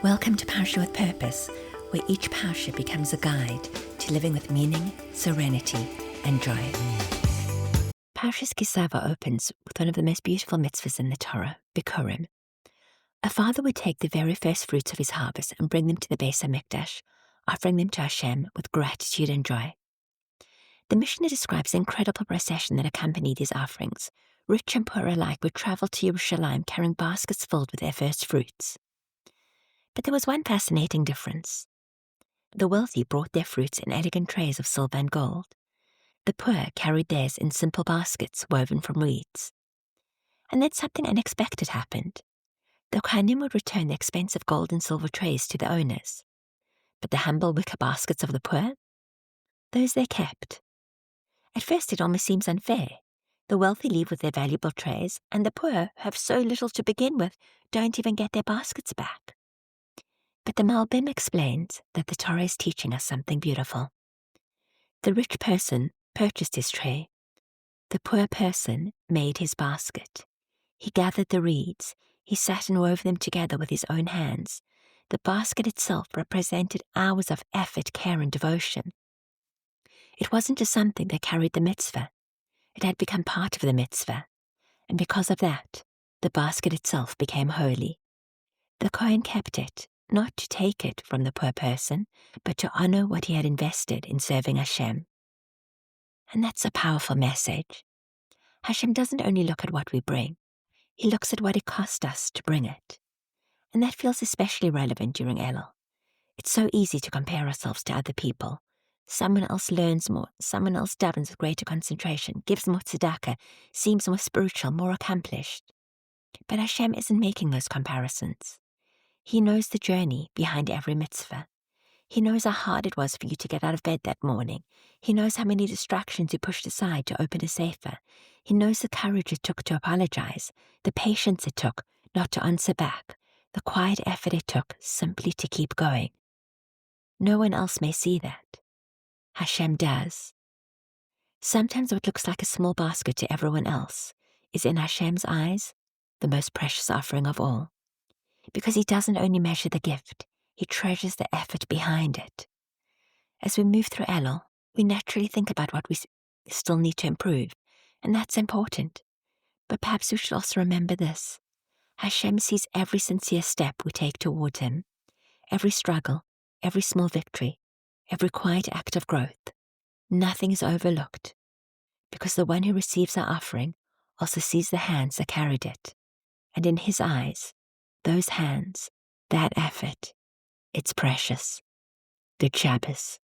Welcome to Parsha with Purpose, where each Parsha becomes a guide to living with meaning, serenity, and joy. Parshas Savo opens with one of the most beautiful mitzvahs in the Torah, Bikurim. A father would take the very first fruits of his harvest and bring them to the Beis HaMikdash, offering them to Hashem with gratitude and joy. The Mishnah describes the incredible procession that accompanied these offerings. Rich and poor alike would travel to Yerushalayim carrying baskets filled with their first fruits. But there was one fascinating difference. The wealthy brought their fruits in elegant trays of silver and gold. The poor carried theirs in simple baskets woven from reeds. And then something unexpected happened. The Kohanim would return the expensive gold and silver trays to the owners. But the humble wicker baskets of the poor? Those they kept. At first it almost seems unfair. The wealthy leave with their valuable trays, and the poor, who have so little to begin with, don't even get their baskets back. But the Malbim explains that the Torah is teaching us something beautiful. The rich person purchased his tray. The poor person made his basket. He gathered the reeds. He sat and wove them together with his own hands. The basket itself represented hours of effort, care, and devotion. It wasn't just something that carried the mitzvah. It had become part of the mitzvah. And because of that, the basket itself became holy. The Kohen kept it, not to take it from the poor person, but to honor what he had invested in serving Hashem. And that's a powerful message. Hashem doesn't only look at what we bring, he looks at what it cost us to bring it. And that feels especially relevant during Elul. It's so easy to compare ourselves to other people. Someone else learns more, someone else davens with greater concentration, gives more tzedakah, seems more spiritual, more accomplished. But Hashem isn't making those comparisons. He knows the journey behind every mitzvah. He knows how hard it was for you to get out of bed that morning. He knows how many distractions you pushed aside to open a sefer. He knows the courage it took to apologize, the patience it took not to answer back, the quiet effort it took simply to keep going. No one else may see that. Hashem does. Sometimes what looks like a small basket to everyone else is in Hashem's eyes the most precious offering of all. Because he doesn't only measure the gift, he treasures the effort behind it. As we move through Elul, we naturally think about what we still need to improve, and that's important. But perhaps we should also remember this. Hashem sees every sincere step we take toward him, every struggle, every small victory, every quiet act of growth. Nothing is overlooked, because the one who receives our offering also sees the hands that carried it, and in his eyes, those hands, that effort, it's precious. Good Shabbos.